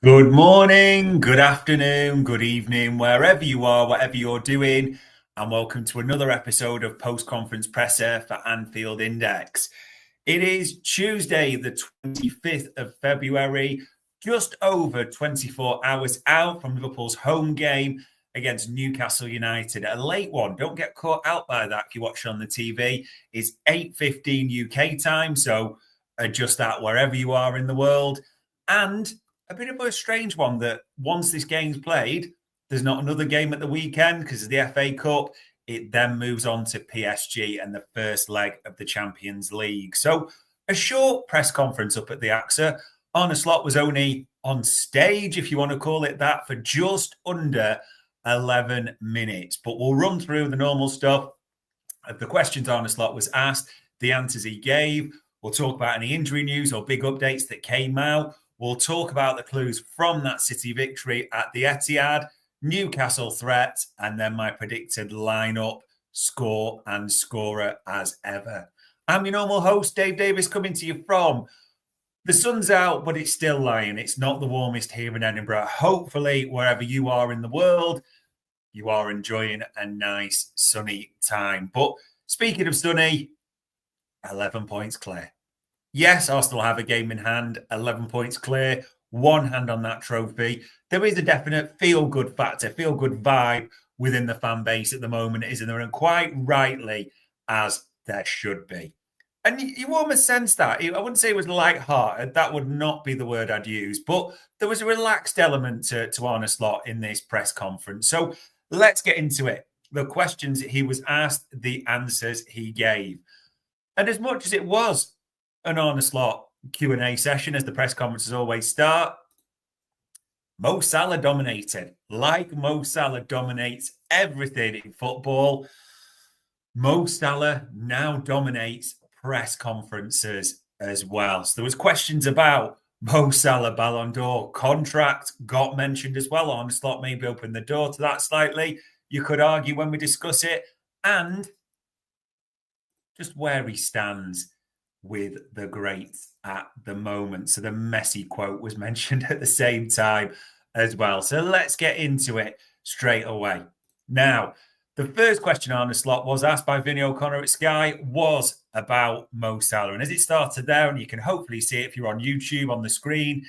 Good morning, good afternoon, good evening, wherever you are, whatever you're doing, and welcome to another episode of Post Conference Presser for Anfield Index. It is Tuesday, the 25th of February, just over 24 hours out from Liverpool's home game against Newcastle United. A late one. Don't get caught out by that if you watch it on the TV. It's 8:15 UK time, so adjust that wherever you are in the world. And a bit of a strange one that once this game's played, there's not another game at the weekend because of the FA Cup. It then moves on to PSG and the first leg of the Champions League. So a short press conference up at the AXA. Arne Slot was only on stage, if you want to call it that, for just under 11 minutes. But we'll run through the normal stuff. The questions Arne Slot was asked, the answers he gave. We'll talk about any injury news or big updates that came out. We'll talk about the clues from that City victory at the Etihad, Newcastle threat, and then my predicted lineup, score and scorer as ever. I'm your normal host, Dave Davis, coming to you from the sun's out, but it's still lying. It's not the warmest here in Edinburgh. Hopefully, wherever you are in the world, you are enjoying a nice sunny time. But speaking of sunny, 11 points clear. Yes, Arsenal have a game in hand, 11 points clear, one hand on that trophy. There is a definite feel-good factor, feel-good vibe within the fan base at the moment, isn't there? And quite rightly, as there should be. And you almost sense that. I wouldn't say it was light-hearted. That would not be the word I'd use. But there was a relaxed element to Arne Slot in this press conference. So let's get into it. The questions he was asked, the answers he gave. And as much as it was an Arne Slot Q&A session, as the press conferences always start, Mo Salah dominated. Like Mo Salah dominates everything in football, Mo Salah now dominates press conferences as well. So there was questions about Mo Salah Ballon d'Or contract got mentioned as well. Arne Slot maybe opened the door to that slightly. You could argue when we discuss it, and just where he stands with the greats at the moment. So the MESSI quote was mentioned at the same time as well. So let's get into it straight away. Now, the first question Arne Slot was asked by Vinny O'Connor at Sky was about Mo Salah. And as it started there, and you can hopefully see it if you're on YouTube on the screen,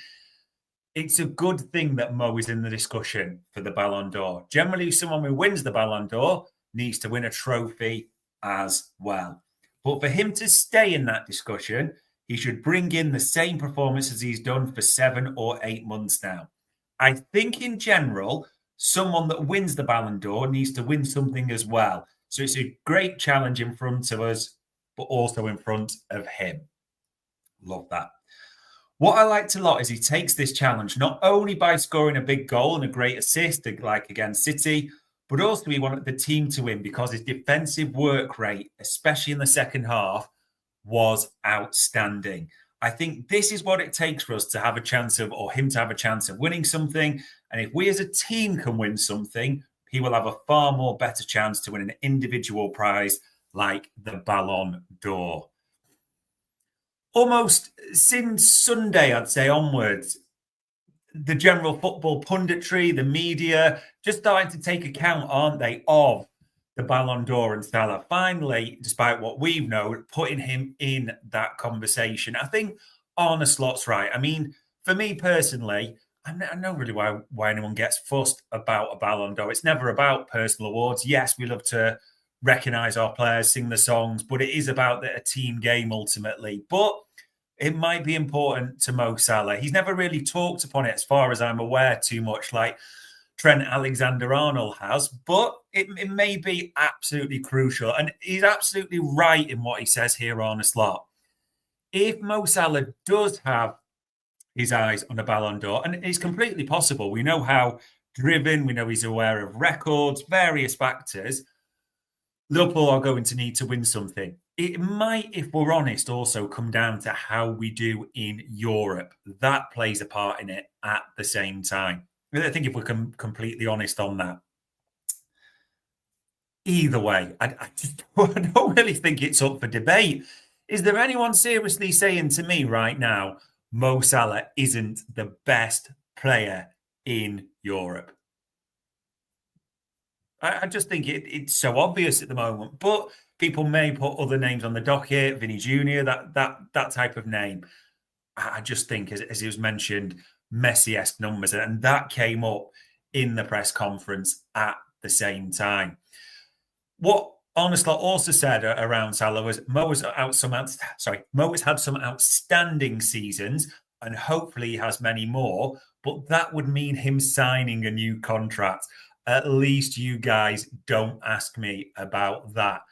it's a good thing that Mo is in the discussion for the Ballon d'Or. Generally, someone who wins the Ballon d'Or needs to win a trophy as well. But for him to stay in that discussion, he should bring in the same performance as he's done for 7 or 8 months now. I think in general, someone that wins the Ballon d'Or needs to win something as well. So it's a great challenge in front of us, but also in front of him. Love that. What I liked a lot is he takes this challenge not only by scoring a big goal and a great assist, like against City, but also he wanted the team to win because his defensive work rate, especially in the second half, was outstanding. I think this is what it takes for us to have a chance of, or him to have a chance of winning something. And if we as a team can win something, he will have a far more better chance to win an individual prize like the Ballon d'Or. Almost since Sunday, I'd say onwards, the general football punditry, the media, just starting to take account, aren't they, of the Ballon d'Or and Salah. Finally, despite what we've known, putting him in that conversation. I think Arne Slot's right. I mean, for me personally, I know really why anyone gets fussed about a Ballon d'Or. It's never about personal awards. Yes, we love to recognise our players, sing the songs, but it is about a team game ultimately. But it might be important to Mo Salah. He's never really talked upon it, as far as I'm aware, too much like Trent Alexander-Arnold has, but it may be absolutely crucial. And he's absolutely right in what he says here, Arne Slot. If Mo Salah does have his eyes on a Ballon d'Or, and it's completely possible, we know how driven, we know he's aware of records, various factors, Liverpool are going to need to win something. It might, if we're honest, also come down to how we do in Europe. That plays a part in it at the same time. I think if we're completely honest on that. Either way, I don't really think it's up for debate. Is there anyone seriously saying to me right now, Mo Salah isn't the best player in Europe. I just think it's so obvious at the moment, but people may put other names on the docket, Vinny Jr., that type of name. I just think, as it was mentioned, Messi-esque numbers, and that came up in the press conference at the same time. What Arne Slot also said around Salah was Mo has had some outstanding seasons, and hopefully he has many more. But that would mean him signing a new contract. At least you guys don't ask me about that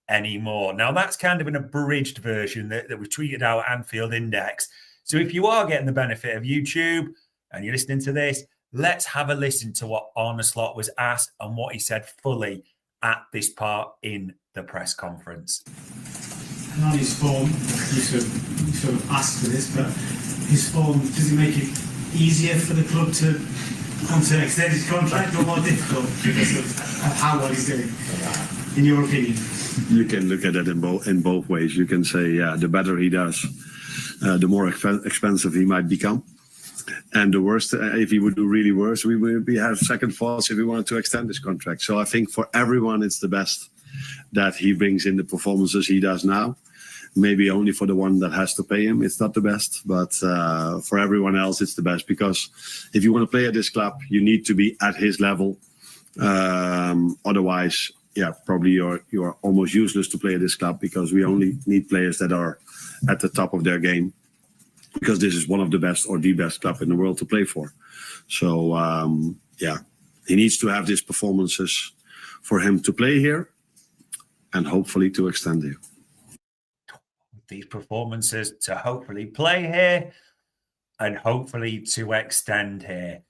anymore. Now, that's kind of an abridged version that we tweeted out at Anfield Index. So if you are getting the benefit of YouTube and you're listening to this, let's have a listen to what Arne Slot was asked and what he said fully at this part in the press conference. And on his form, you sort of asked for this, but his form, does it make it easier for the club to extend his contract or more difficult because of how well he's doing, in your opinion? You can look at it in both ways. You can say, yeah, the better he does, the more expensive he might become. And the worst, if he would do really worse, we have second thoughts if we wanted to extend his contract. So I think for everyone, it's the best that he brings in the performances he does now. Maybe only for the one that has to pay him, it's not the best. But for everyone else, it's the best. Because if you want to play at this club, you need to be at his level. Otherwise, yeah, probably you're almost useless to play at this club, because we only need players that are at the top of their game. Because this is one of the best or the best club in the world to play for. So, yeah, he needs to have these performances for him to play here and hopefully to extend here. These performances to hopefully play here and hopefully to extend here.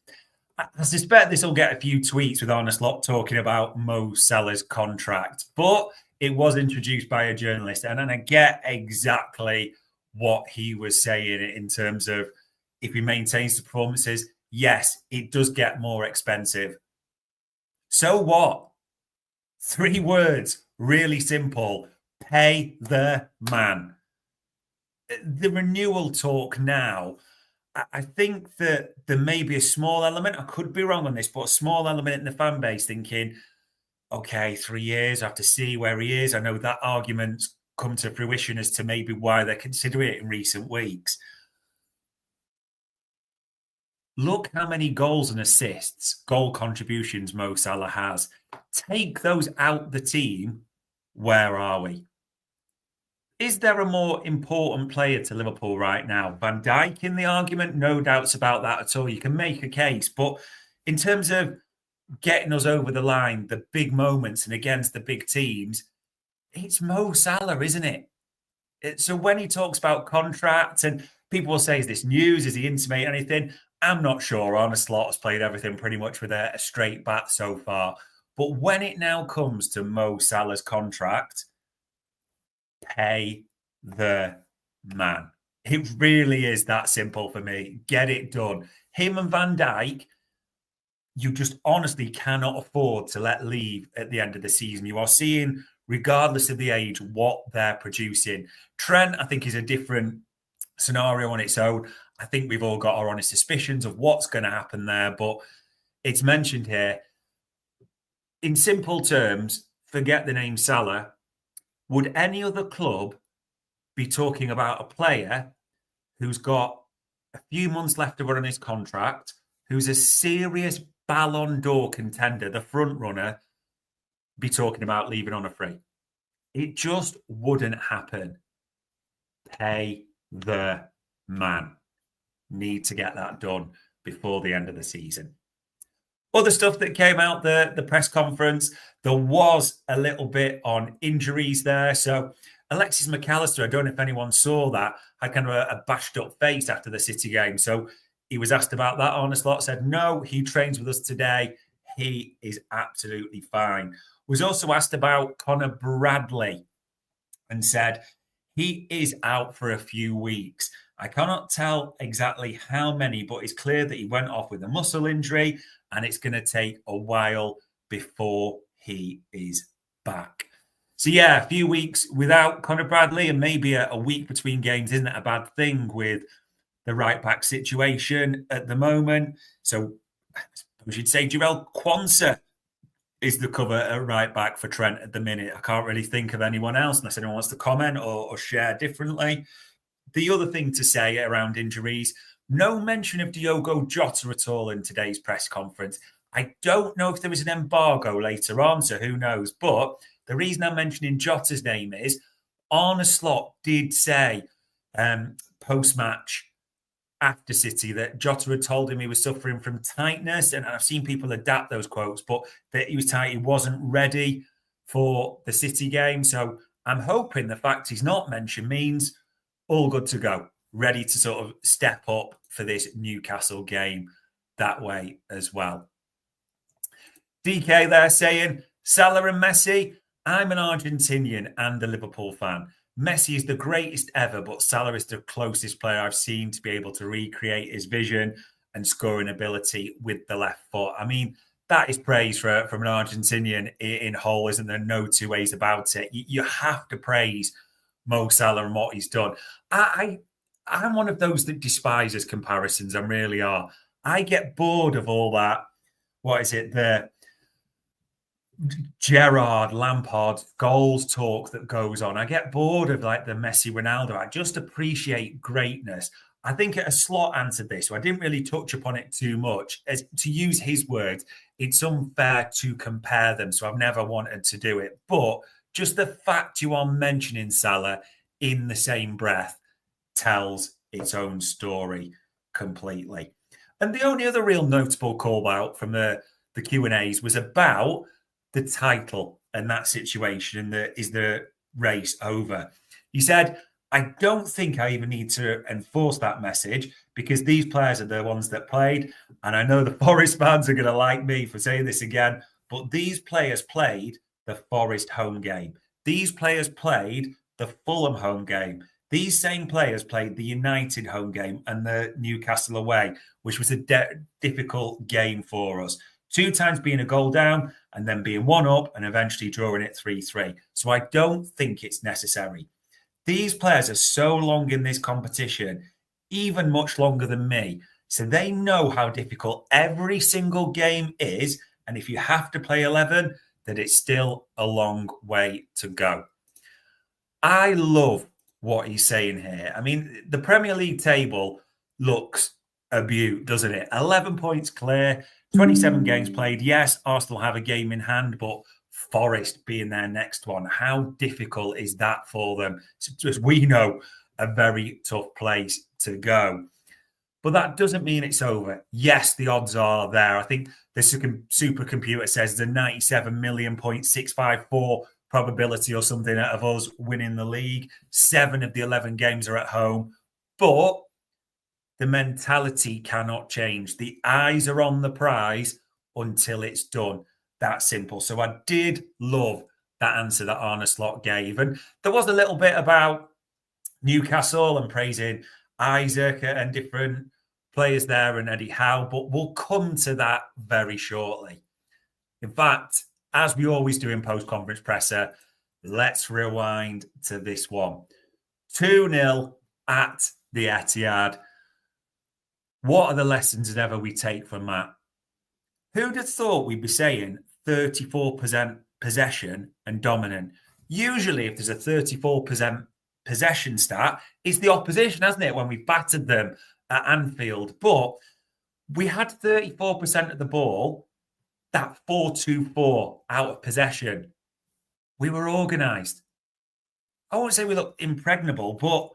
I suspect this will get a few tweets with Arne Slot talking about Mo Salah's contract, but it was introduced by a journalist, and I get exactly what he was saying in terms of if he maintains the performances, yes, it does get more expensive. So what? 3 words, really simple. Pay the man. The renewal talk now, I think that there may be a small element, I could be wrong on this, but a small element in the fan base thinking, okay, 3 years, I have to see where he is. I know that argument's come to fruition as to maybe why they're considering it in recent weeks. Look how many goals and assists, goal contributions Mo Salah has. Take those out the team, where are we? Is there a more important player to Liverpool right now? Van Dijk in the argument? No doubts about that at all. You can make a case. But in terms of getting us over the line, the big moments and against the big teams, it's Mo Salah, isn't it? So when he talks about contracts and people will say, is this news? Is he intimate anything? I'm not sure. Arne Slot has played everything pretty much with a straight bat so far. But when it now comes to Mo Salah's contract, pay the man. It really is that simple for me. Get it done. Him and Van Dijk, you just honestly cannot afford to let leave at the end of the season. You are seeing, regardless of the age, what they're producing. Trent, I think, is a different scenario on its own. I think we've all got our honest suspicions of what's going to happen there, but it's mentioned here. In simple terms, forget the name Salah. Would any other club be talking about a player who's got a few months left to run on his contract, who's a serious Ballon d'Or contender, the front runner, be talking about leaving on a free? It just wouldn't happen. Pay the man. Need to get that done before the end of the season. Other stuff that came out the press conference, there was a little bit on injuries there. So Alexis McAllister, I don't know if anyone saw that, had kind of a bashed up face after the City game. So he was asked about that. Arne Slot said, no, he trains with us today. He is absolutely fine. Was also asked about Conor Bradley and said he is out for a few weeks. I cannot tell exactly how many, but it's clear that he went off with a muscle injury and it's going to take a while before he is back. So, yeah, a few weeks without Conor Bradley and maybe a week between games isn't a bad thing with the right back situation at the moment. So we should say Jarell Quansah is the cover at right back for Trent at the minute. I can't really think of anyone else unless anyone wants to comment or share differently. The other thing to say around injuries, no mention of Diogo Jota at all in today's press conference. I don't know if there was an embargo later on, so who knows. But the reason I'm mentioning Jota's name is Arne Slot did say post-match after City that Jota had told him he was suffering from tightness, and I've seen people adapt those quotes, but that he was tight, he wasn't ready for the City game. So I'm hoping the fact he's not mentioned means all good to go, ready to sort of step up for this Newcastle game that way as well. DK there saying, Salah and Messi, I'm an Argentinian and a Liverpool fan. Messi is the greatest ever, but Salah is the closest player I've seen to be able to recreate his vision and scoring ability with the left foot. I mean, that is praise from an Argentinian in whole, isn't there? No two ways about it. You have to praise Mo Salah and what he's done. I'm one of those that despises comparisons. I really are. I get bored of all that. What is it? The Gerrard, Lampard goals talk that goes on. I get bored of like the Messi, Ronaldo. I just appreciate greatness. I think a Slot answered this, so I didn't really touch upon it too much. As to use his words, it's unfair to compare them, so I've never wanted to do it. But just the fact you are mentioning Salah in the same breath tells its own story completely. And the only other real notable call out from the Q&As was about the title and that situation, and is the race over? He said, I don't think I even need to enforce that message because these players are the ones that played. And I know the Forest fans are going to like me for saying this again, but these players played the Forest home game. These players played the Fulham home game. These same players played the United home game and the Newcastle away, which was a difficult game for us. 2 times being a goal down and then being 1 up and eventually drawing it 3-3. So I don't think it's necessary. These players are so long in this competition, even much longer than me. So they know how difficult every single game is. And if you have to play 11, that it's still a long way to go. I love what he's saying here. I mean, the Premier League table looks a beaut, doesn't it? 11 points clear, 27 games played. Yes, Arsenal have a game in hand, but Forest being their next one, how difficult is that for them? It's, as we know, a very tough place to go. But that doesn't mean it's over. Yes, the odds are there. I think the supercomputer says the 97,654 probability or something of us winning the league. 7 of the 11 games are at home. But the mentality cannot change. The eyes are on the prize until it's done. That simple. So I did love that answer that Arne Slot gave. And there was a little bit about Newcastle and praising Isaac and different players there and Eddie Howe, but we'll come to that very shortly. In fact, as we always do in post-conference presser, let's rewind to this one. 2-0 at the Etihad. What are the lessons that ever we take from that? Who'd have thought we'd be saying 34% possession and dominant? Usually, if there's a 34% possession stat, it's the opposition, hasn't it, when we battered them at Anfield. But we had 34% of the ball, that 4-2-4 out of possession. We were organised. I won't say we looked impregnable, but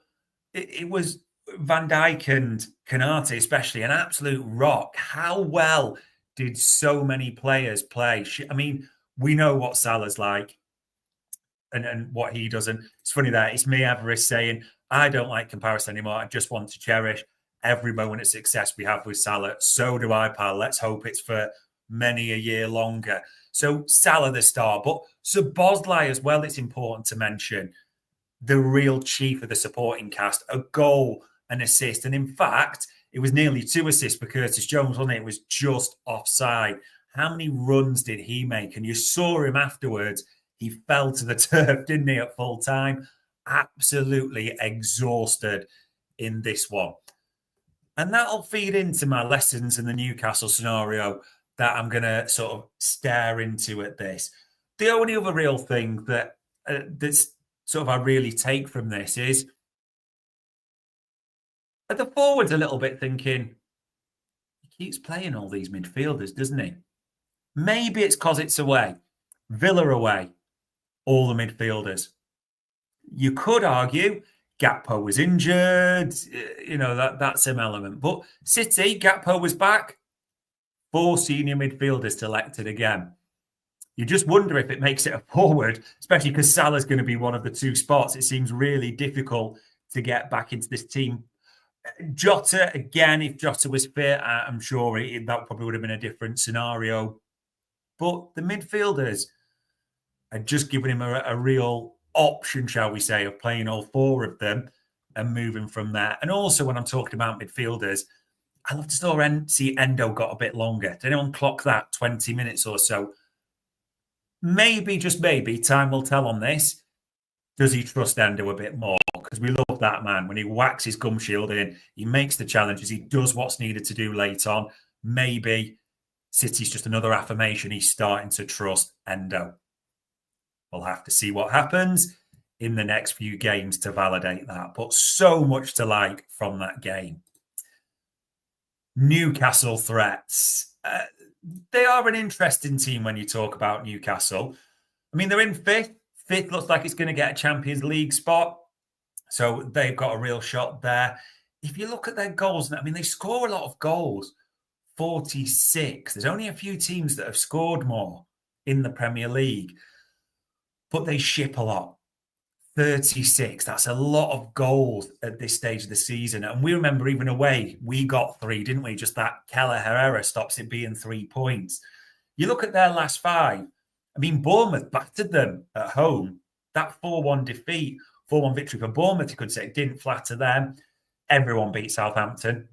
it was Van Dijk and Konate especially, an absolute rock. How well did so many players play? I mean, we know what Salah's like and what he doesn't. It's funny that it's me, Everest, saying, I don't like comparison anymore. I just want to cherish every moment of success we have with Salah. So do I, pal. Let's hope it's for many a year longer. So Salah, the star. But Szoboszlai as well, it's important to mention. The real chief of the supporting cast. A goal, an assist. And in fact, it was nearly 2 assists for Curtis Jones, wasn't it? It was just offside. How many runs did he make? And you saw him afterwards. He fell to the turf, didn't he, at full time? Absolutely exhausted in this one. And that'll feed into my lessons in the Newcastle scenario that I'm going to sort of stare into at this. The only other real thing that's sort of I really take from this is at the forwards a little bit thinking, he keeps playing all these midfielders, doesn't he? Maybe it's because it's away. Villa away, all the midfielders. You could argue Gakpo was injured, that's some element. But City, Gakpo was back, 4 senior midfielders selected again. You just wonder if it makes it a forward, especially because Salah's going to be one of the 2 spots. It seems really difficult to get back into this team. Jota, again, if Jota was fit, I'm sure that probably would have been a different scenario. But the midfielders are just giving him a real option, shall we say, of playing all 4 of them and moving from there. And also, when I'm talking about midfielders, I love to see Endo got a bit longer. Did anyone clock that 20 minutes or so? Maybe, just maybe, time will tell on this. Does he trust Endo a bit more? Because we love that man. When he whacks his gum shield in, he makes the challenges, he does what's needed to do late on. Maybe City's just another affirmation he's starting to trust Endo. We'll have to see what happens in the next few games to validate that. But so much to like from that game. Newcastle threats. They are an interesting team when you talk about Newcastle. I mean, they're in 5th. 5th looks like it's going to get a Champions League spot. So they've got a real shot there. If you look at their goals, I mean, they score a lot of goals. 46. There's only a few teams that have scored more in the Premier League. But they ship a lot. 36. That's a lot of goals at this stage of the season. And we remember even away, we got 3, didn't we? Just that Keller Herrera stops it being 3 points. You look at their last 5. I mean, Bournemouth battered them at home. That 4-1 defeat, 4-1 victory for Bournemouth, you could say, it didn't flatter them. Everyone beat Southampton,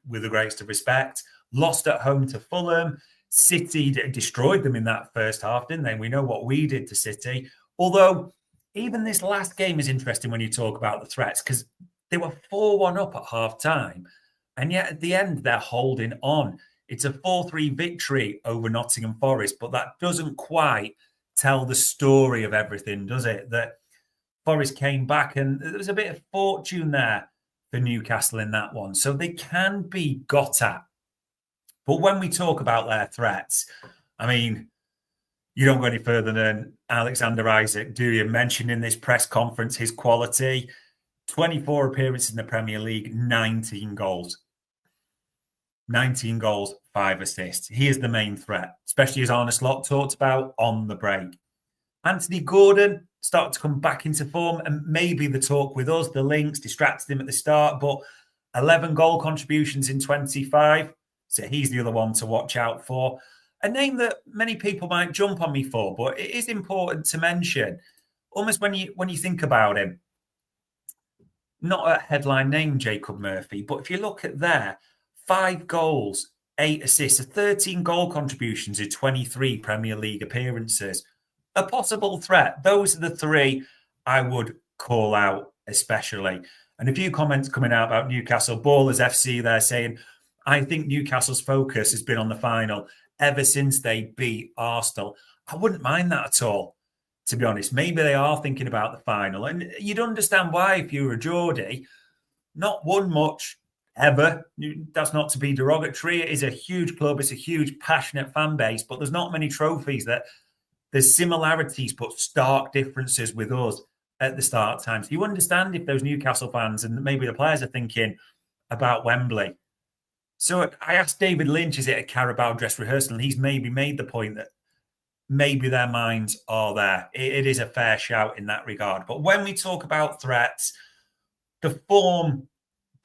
with the greatest of respect. Lost at home to Fulham. City destroyed them in that first half, didn't they? We know what we did to City. Although, even this last game is interesting when you talk about the threats, because they were 4-1 up at half-time, and yet at the end, they're holding on. It's a 4-3 victory over Nottingham Forest, but that doesn't quite tell the story of everything, does it? That Forest came back, and there was a bit of fortune there for Newcastle in that one. So they can be got at. But when we talk about their threats, I mean, you don't go any further than Alexander Isak, do you? Mentioned in this press conference his quality. 24 appearances in the Premier League, 19 goals. 19 goals, 5 assists. He is the main threat, especially as Arne Slot talked about on the break. Anthony Gordon started to come back into form, and maybe the talk with us, the links, distracted him at the start, but 11 goal contributions in 25. So he's the other one to watch out for. A name that many people might jump on me for, but it is important to mention. Almost when you think about him, not a headline name, Jacob Murphy, but if you look at there, 5 goals, 8 assists, 13 goal contributions in 23 Premier League appearances. A possible threat. Those are the 3 I would call out especially. And a few comments coming out about Newcastle. Ballers FC there saying, I think Newcastle's focus has been on the final ever since they beat Arsenal. I wouldn't mind that at all, to be honest. Maybe they are thinking about the final. And you'd understand why if you were a Geordie. Not won much ever. That's not to be derogatory. It is a huge club. It's a huge, passionate fan base. But there's not many trophies that there's similarities but stark differences with us at the start time. So you understand if those Newcastle fans and maybe the players are thinking about Wembley. So I asked David Lynch, is it a Carabao dress rehearsal? And he's maybe made the point that maybe their minds are there. It is a fair shout in that regard. But when we talk about threats, the form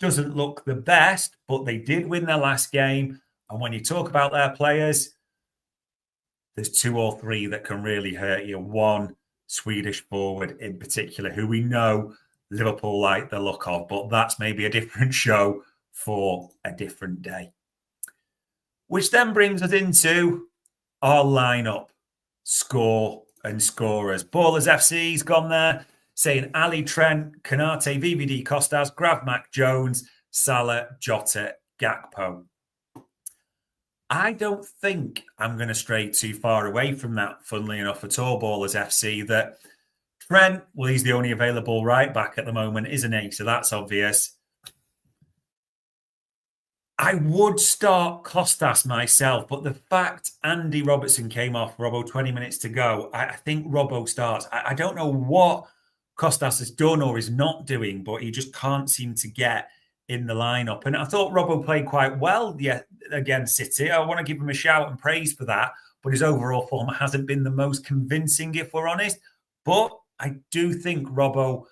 doesn't look the best, but they did win their last game. And when you talk about their players, there's 2 or 3 that can really hurt you. One Swedish forward in particular, who we know Liverpool like the look of, but that's maybe a different show for a different day. Which then brings us into our lineup, score and scorers. Ballers FC's gone there, saying Ali, Trent, Kanate, VVD, Costas, Grav, Mac, Jones, Salah, Jota, Gakpo. I don't think I'm going to stray too far away from that, funnily enough, at all, Ballers FC, that Trent, well, he's the only available right back at the moment, isn't he? So that's obvious. I would start Costas myself, but the fact Andy Robertson came off Robbo 20 minutes to go, I think Robbo starts. I don't know what Costas has done or is not doing, but he just can't seem to get in the lineup. And I thought Robbo played quite well against City. I want to give him a shout and praise for that, but his overall form hasn't been the most convincing, if we're honest. But I do think Robbo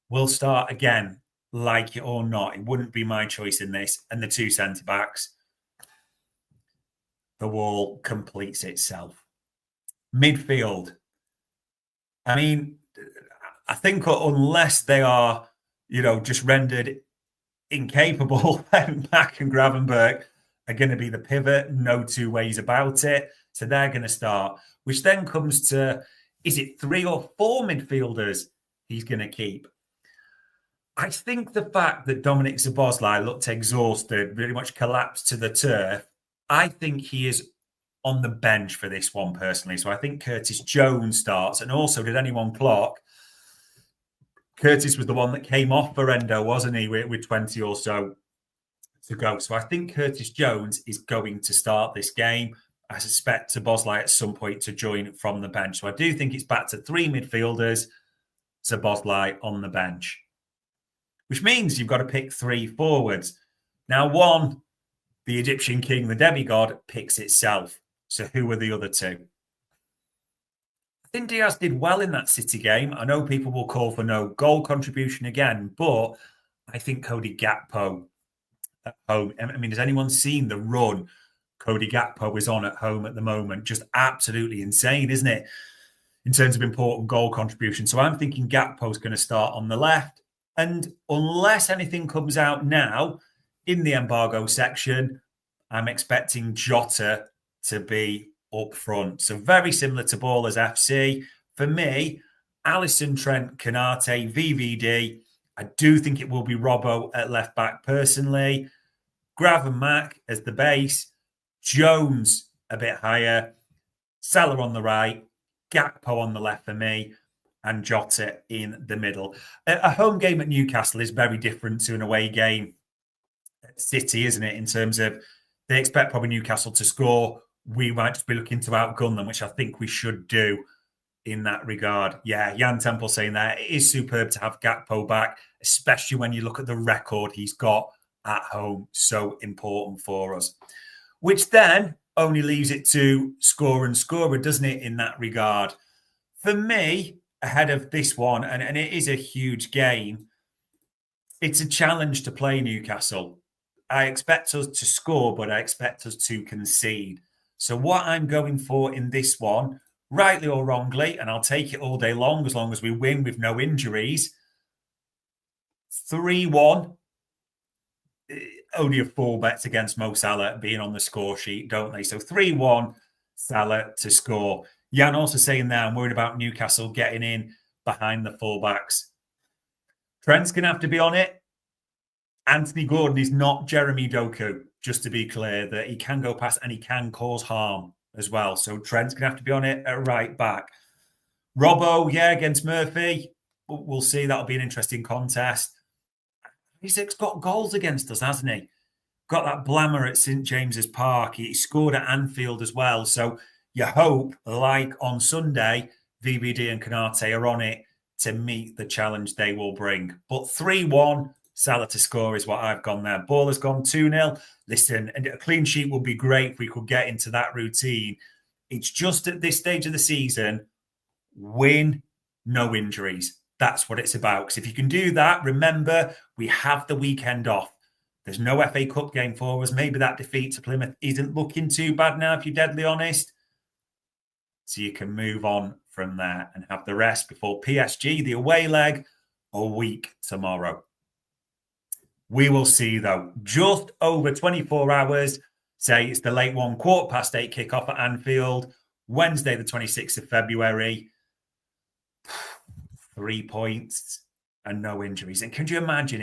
will start again, like it or not. It wouldn't be my choice in this. And the two centre-backs, the wall completes itself. Midfield. I mean, I think unless they are, just rendered incapable, then Mack and Gravenberch are going to be the pivot. No two ways about it. So they're going to start, which then comes to, is it 3 or 4 midfielders he's going to keep? I think the fact that Dominic Szoboszlai looked exhausted, really much collapsed to the turf, I think he is on the bench for this one personally. So I think Curtis Jones starts. And also, did anyone clock? Curtis was the one that came off for Endo, wasn't he, with 20 or so to go. So I think Curtis Jones is going to start this game. I suspect Szoboszlai at some point to join from the bench. So I do think it's back to 3 midfielders, Szoboszlai on the bench, which means you've got to pick 3 forwards. Now, one, the Egyptian king, the demigod, picks itself. So who are the other 2? I think Diaz did well in that City game. I know people will call for no goal contribution again, but I think Cody Gakpo at home. I mean, has anyone seen the run Cody Gakpo is on at home at the moment? Just absolutely insane, isn't it? In terms of important goal contribution. So I'm thinking Gakpo is going to start on the left. And unless anything comes out now in the embargo section, I'm expecting Jota to be up front. So very similar to Ballers FC. For me, Alisson, Trent, Konate, VVD. I do think it will be Robbo at left back personally. Grav and Mack as the base. Jones a bit higher. Salah on the right. Gakpo on the left for me. And Jota in the middle. A home game at Newcastle is very different to an away game at City, isn't it? In terms of they expect probably Newcastle to score. We might just be looking to outgun them, which I think we should do in that regard. Yeah, Jan Temple saying that it is superb to have Gakpo back, especially when you look at the record he's got at home. So important for us. Which then only leaves it to score and scorer, doesn't it, in that regard? For me, ahead of this one, and it is a huge game, it's a challenge to play Newcastle. I expect us to score, but I expect us to concede. So what I'm going for in this one, rightly or wrongly, and I'll take it all day long as we win with no injuries, 3-1. Only a 4 bets against Mo Salah being on the score sheet, don't they? So 3-1, Salah to score. Jan also saying there, I'm worried about Newcastle getting in behind the fullbacks. Trent's going to have to be on it. Anthony Gordon is not Jeremy Doku, just to be clear, that he can go past and he can cause harm as well. So Trent's going to have to be on it at right back. Robbo, against Murphy. We'll see. That'll be an interesting contest. He's got goals against us, hasn't he? Got that blammer at St. James's Park. He scored at Anfield as well. So you hope, like on Sunday, VVD and Konate are on it to meet the challenge they will bring. But 3-1, Salah to score is what I've gone there. Ball has gone 2-0. Listen, and a clean sheet would be great if we could get into that routine. It's just at this stage of the season, win, no injuries. That's what it's about. Because if you can do that, remember, we have the weekend off. There's no FA Cup game for us. Maybe that defeat to Plymouth isn't looking too bad now, if you're deadly honest. So you can move on from there and have the rest before PSG, the away leg, a week tomorrow. We will see, though. Just over 24 hours. Say it's the late 1, 8:15 kickoff at Anfield. Wednesday, the 26th of February. 3 points and no injuries. And can you imagine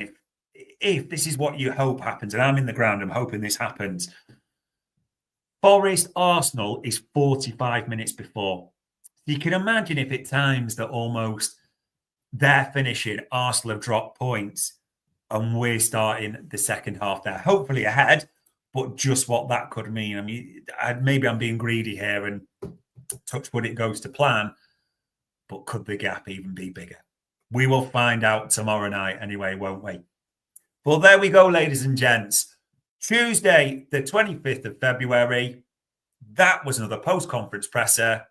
if this is what you hope happens, and I'm in the ground, I'm hoping this happens. Forest Arsenal is 45 minutes before. You can imagine if at times that almost they're finishing, Arsenal have dropped points, and we're starting the second half there, hopefully ahead, but just what that could mean. I mean, maybe I'm being greedy here and touch wood, it goes to plan, but could the gap even be bigger? We will find out tomorrow night anyway, won't we? Well, there we go, ladies and gents. Tuesday, the 25th of February. That was another post-conference presser.